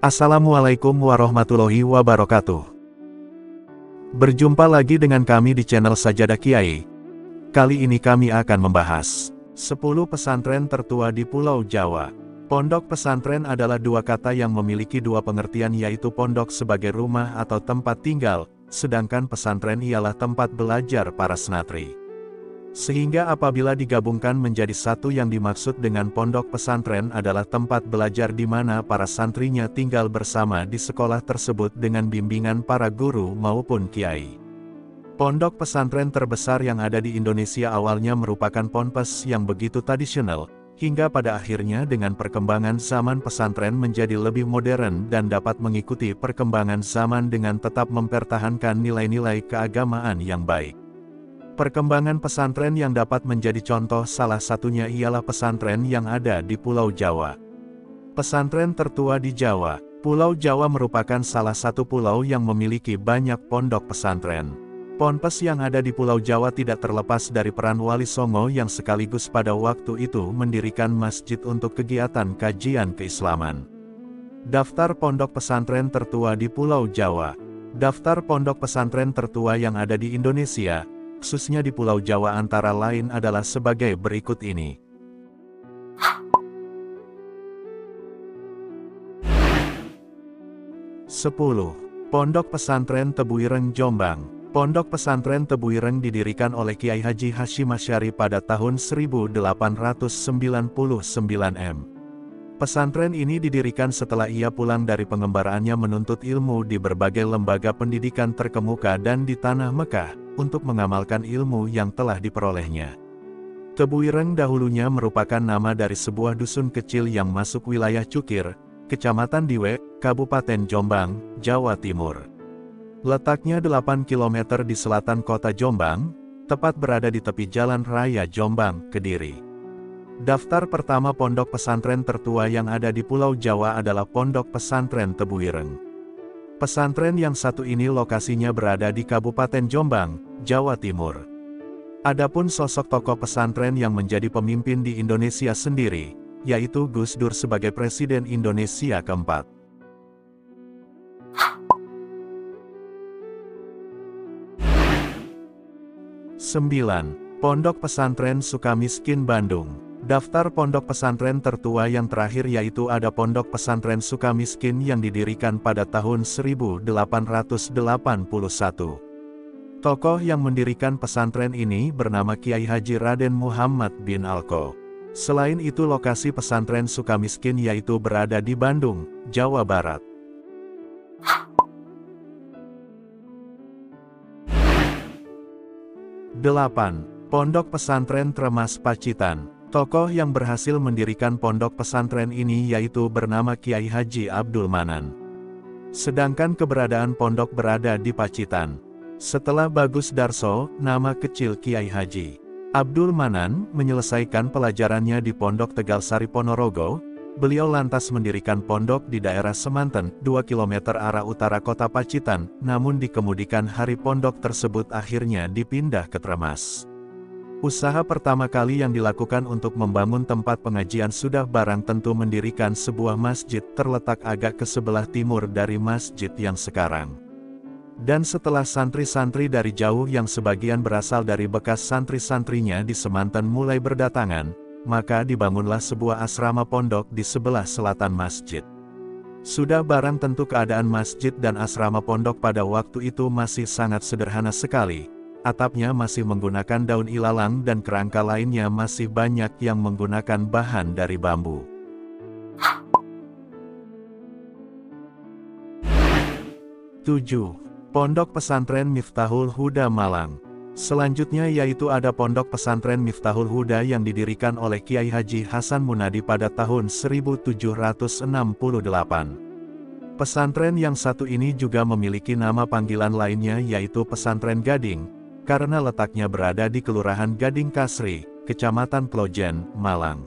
Assalamualaikum warahmatullahi wabarakatuh. Berjumpa lagi dengan kami di channel Sajadah Kiai. Kali ini kami akan membahas 10 pesantren tertua di Pulau Jawa. Pondok pesantren adalah dua kata yang memiliki dua pengertian, yaitu pondok sebagai rumah atau tempat tinggal, sedangkan pesantren ialah tempat belajar para senatri. Sehingga apabila digabungkan menjadi satu, yang dimaksud dengan pondok pesantren adalah tempat belajar di mana para santrinya tinggal bersama di sekolah tersebut dengan bimbingan para guru maupun kiai. Pondok pesantren terbesar yang ada di Indonesia awalnya merupakan ponpes yang begitu tradisional, hingga pada akhirnya dengan perkembangan zaman pesantren menjadi lebih modern dan dapat mengikuti perkembangan zaman dengan tetap mempertahankan nilai-nilai keagamaan yang baik. Perkembangan pesantren yang dapat menjadi contoh salah satunya ialah pesantren yang ada di Pulau Jawa. Pesantren tertua di Jawa. Pulau Jawa merupakan salah satu pulau yang memiliki banyak pondok pesantren. Ponpes yang ada di Pulau Jawa tidak terlepas dari peran Wali Songo yang sekaligus pada waktu itu mendirikan masjid untuk kegiatan kajian keislaman. Daftar pondok pesantren tertua di Pulau Jawa. Daftar pondok pesantren tertua yang ada di Indonesia, khususnya di Pulau Jawa, antara lain adalah sebagai berikut ini. Sepuluh. Pondok Pesantren Tebuireng Jombang. Pondok Pesantren Tebuireng didirikan oleh Kiai Haji Hasyim Asy'ari pada tahun 1899 m. Pesantren ini didirikan setelah ia pulang dari pengembaraannya menuntut ilmu di berbagai lembaga pendidikan terkemuka dan di tanah Mekah, untuk mengamalkan ilmu yang telah diperolehnya. Tebuireng dahulunya merupakan nama dari sebuah dusun kecil yang masuk wilayah Cukir, Kecamatan Diwe, Kabupaten Jombang, Jawa Timur. Letaknya 8 km di selatan kota Jombang, tepat berada di tepi Jalan Raya Jombang, Kediri. Daftar pertama pondok pesantren tertua yang ada di Pulau Jawa adalah Pondok Pesantren Tebuireng. Pesantren yang satu ini lokasinya berada di Kabupaten Jombang, Jawa Timur. Adapun sosok tokoh pesantren yang menjadi pemimpin di Indonesia sendiri, yaitu Gus Dur sebagai Presiden Indonesia keempat. Sembilan. Pondok Pesantren Sukamiskin Bandung. Daftar pondok pesantren tertua yang terakhir yaitu ada Pondok Pesantren Sukamiskin yang didirikan pada tahun 1881. Tokoh yang mendirikan pesantren ini bernama Kiai Haji Raden Muhammad bin Alko. Selain itu lokasi pesantren Sukamiskin yaitu berada di Bandung, Jawa Barat. 8. Pondok Pesantren Tremas Pacitan. Tokoh yang berhasil mendirikan pondok pesantren ini yaitu bernama Kiai Haji Abdul Manan. Sedangkan keberadaan pondok berada di Pacitan. Setelah Bagus Darso, nama kecil Kiai Haji Abdul Manan, menyelesaikan pelajarannya di Pondok Tegalsari Ponorogo, beliau lantas mendirikan pondok di daerah Semanten, 2 km arah utara kota Pacitan, namun di kemudian hari pondok tersebut akhirnya dipindah ke Tremas. Usaha pertama kali yang dilakukan untuk membangun tempat pengajian sudah barang tentu mendirikan sebuah masjid terletak agak ke sebelah timur dari masjid yang sekarang. Dan setelah santri-santri dari jauh yang sebagian berasal dari bekas santri-santrinya di Semanten mulai berdatangan, maka dibangunlah sebuah asrama pondok di sebelah selatan masjid. Sudah barang tentu keadaan masjid dan asrama pondok pada waktu itu masih sangat sederhana sekali. Atapnya masih menggunakan daun ilalang dan kerangka lainnya masih banyak yang menggunakan bahan dari bambu. 7. Pondok Pesantren Miftahul Huda Malang. Selanjutnya yaitu ada Pondok Pesantren Miftahul Huda yang didirikan oleh Kiai Haji Hasan Munadi pada tahun 1768. Pesantren yang satu ini juga memiliki nama panggilan lainnya yaitu Pesantren Gading, karena letaknya berada di Kelurahan Gading Kasri, Kecamatan Klojen, Malang.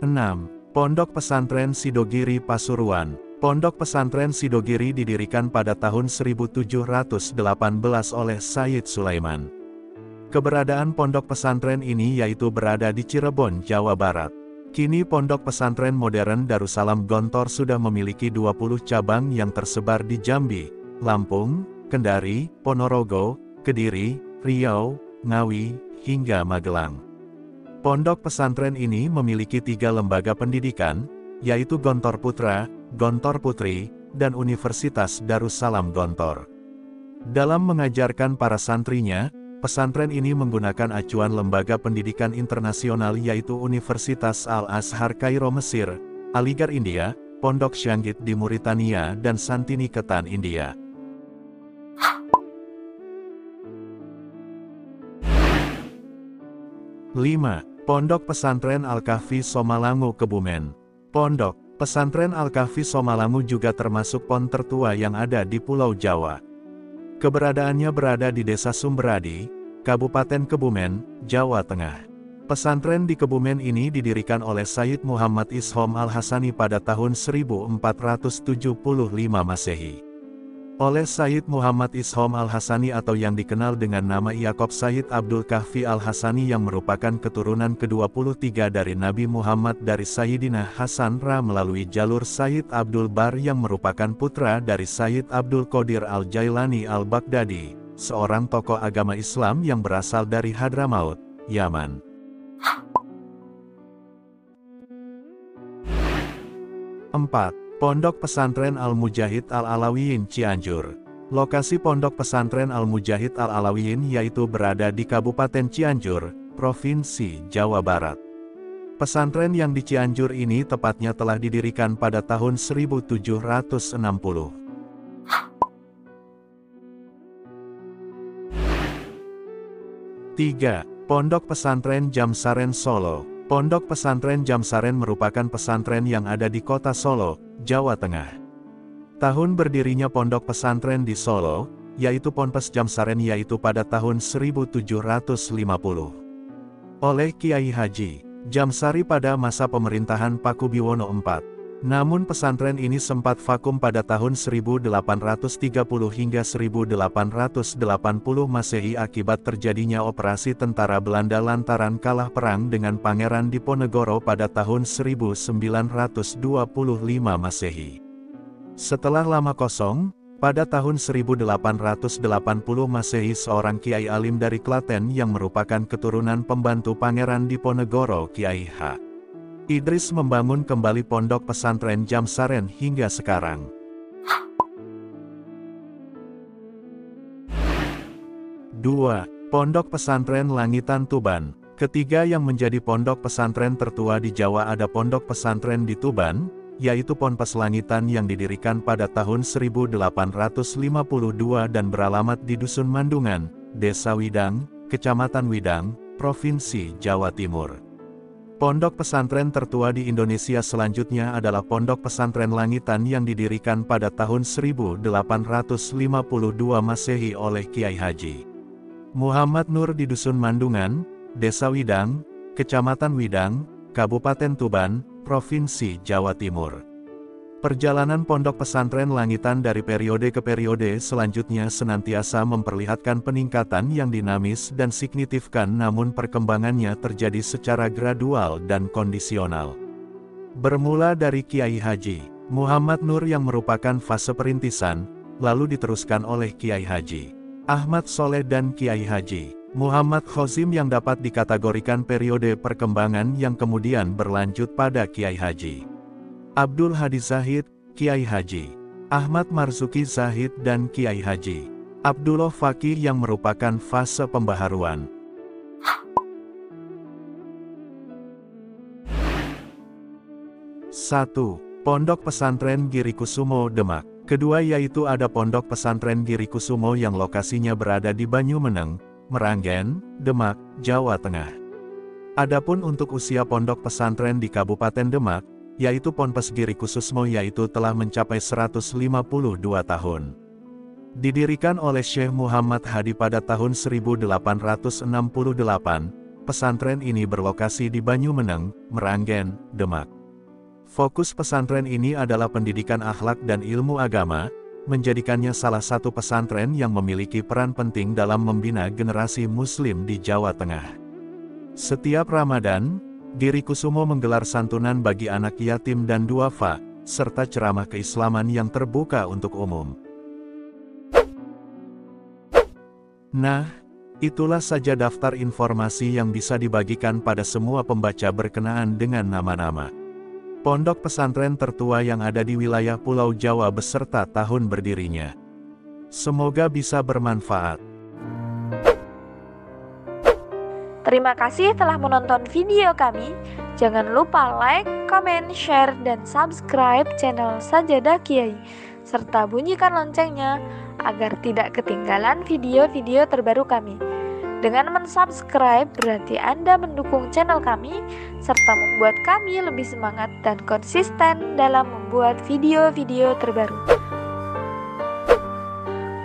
6. Pondok Pesantren Sidogiri Pasuruan. Pondok Pesantren Sidogiri didirikan pada tahun 1718 oleh Sayyid Sulaiman. Keberadaan pondok pesantren ini yaitu berada di Cirebon, Jawa Barat. Kini pondok pesantren modern Darussalam Gontor sudah memiliki 20 cabang yang tersebar di Jambi, Lampung, Kendari, Ponorogo, Kediri, Riau, Ngawi, hingga Magelang. Pondok pesantren ini memiliki 3 lembaga pendidikan, yaitu Gontor Putra, Gontor Putri, dan Universitas Darussalam Gontor. Dalam mengajarkan para santrinya, pesantren ini menggunakan acuan lembaga pendidikan internasional yaitu Universitas Al-Azhar Kairo Mesir, Aligarh India, Pondok Syanggit di Mauritania dan Santiniketan India. Lima. Pondok Pesantren Al-Kahfi Somalangu Kebumen. Pondok Pesantren Al-Kahfi Somalangu juga termasuk pon tertua yang ada di Pulau Jawa. Keberadaannya berada di Desa Sumberadi, Kabupaten Kebumen, Jawa Tengah. Pesantren di Kebumen ini didirikan oleh Sayyid Muhammad Ishom Al-Hasani pada tahun 1475 Masehi. Oleh Sayyid Muhammad Ishom Al-Hasani atau yang dikenal dengan nama Yaakob Sayyid Abdul Kahfi Al-Hasani yang merupakan keturunan ke-23 dari Nabi Muhammad dari Sayyidina Hasan Ra melalui jalur Sayyid Abdul Bar yang merupakan putra dari Sayyid Abdul Qadir Al-Jailani Al-Baghdadi, seorang tokoh agama Islam yang berasal dari Hadramaut, Yaman. Empat. Pondok Pesantren Al-Mujahid Al-Alawiyin Cianjur. Lokasi Pondok Pesantren Al-Mujahid Al-Alawiyin yaitu berada di Kabupaten Cianjur, Provinsi Jawa Barat. Pesantren yang di Cianjur ini tepatnya telah didirikan pada tahun 1760. 3. Pondok Pesantren Jamsaren Solo. Pondok Pesantren Jamsaren merupakan pesantren yang ada di kota Solo, Jawa Tengah. Tahun berdirinya pondok pesantren di Solo, yaitu Ponpes Jamsaren yaitu pada tahun 1750. Oleh Kiai Haji Jamsari pada masa pemerintahan Pakubuwono IV. Namun pesantren ini sempat vakum pada tahun 1830 hingga 1880 Masehi akibat terjadinya operasi tentara Belanda lantaran kalah perang dengan Pangeran Diponegoro pada tahun 1925 Masehi. Setelah lama kosong, pada tahun 1880 Masehi seorang Kiai alim dari Klaten yang merupakan keturunan pembantu Pangeran Diponegoro Kiai H. Idris membangun kembali pondok pesantren Jamsaren hingga sekarang. 2. Pondok Pesantren Langitan Tuban. Ketiga yang menjadi pondok pesantren tertua di Jawa ada pondok pesantren di Tuban, yaitu Ponpes Langitan yang didirikan pada tahun 1852 dan beralamat di Dusun Mandungan, Desa Widang, Kecamatan Widang, Provinsi Jawa Timur. Pondok pesantren tertua di Indonesia selanjutnya adalah Pondok Pesantren Langitan yang didirikan pada tahun 1852 Masehi oleh Kiai Haji Muhammad Nur di Dusun Mandungan, Desa Widang, Kecamatan Widang, Kabupaten Tuban, Provinsi Jawa Timur. Perjalanan pondok pesantren Langitan dari periode ke periode selanjutnya senantiasa memperlihatkan peningkatan yang dinamis dan signifikan namun perkembangannya terjadi secara gradual dan kondisional. Bermula dari Kiai Haji Muhammad Nur yang merupakan fase perintisan, lalu diteruskan oleh Kiai Haji Ahmad Soleh dan Kiai Haji Muhammad Khozim yang dapat dikategorikan periode perkembangan yang kemudian berlanjut pada Kiai Haji Abdul Hadi Zahid, Kiai Haji Ahmad Marzuki Zahid dan Kiai Haji Abdullah Fakih yang merupakan fase pembaharuan. 1. Pondok Pesantren Giri Kusumo Demak. Kedua yaitu ada Pondok Pesantren Giri Kusumo yang lokasinya berada di Banyumeneng, Meranggen, Demak, Jawa Tengah. Adapun untuk usia pondok pesantren di Kabupaten Demak, yaitu Ponpes Giri Kusumo yaitu telah mencapai 152 tahun. Didirikan oleh Syekh Muhammad Hadi pada tahun 1868, pesantren ini berlokasi di Banyumeneng, Meranggen, Demak. Fokus pesantren ini adalah pendidikan akhlak dan ilmu agama, menjadikannya salah satu pesantren yang memiliki peran penting dalam membina generasi Muslim di Jawa Tengah. Setiap Ramadan, Giri Kusumo menggelar santunan bagi anak yatim dan duafa, serta ceramah keislaman yang terbuka untuk umum. Nah, itulah saja daftar informasi yang bisa dibagikan pada semua pembaca berkenaan dengan nama-nama pondok pesantren tertua yang ada di wilayah Pulau Jawa beserta tahun berdirinya. Semoga bisa bermanfaat. Terima kasih telah menonton video kami. Jangan lupa like, comment, share, dan subscribe channel Sajadah Kiai, serta bunyikan loncengnya agar tidak ketinggalan video-video terbaru kami. Dengan mensubscribe berarti Anda mendukung channel kami, serta membuat kami lebih semangat dan konsisten dalam membuat video-video terbaru.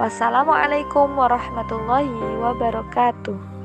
Wassalamualaikum warahmatullahi wabarakatuh.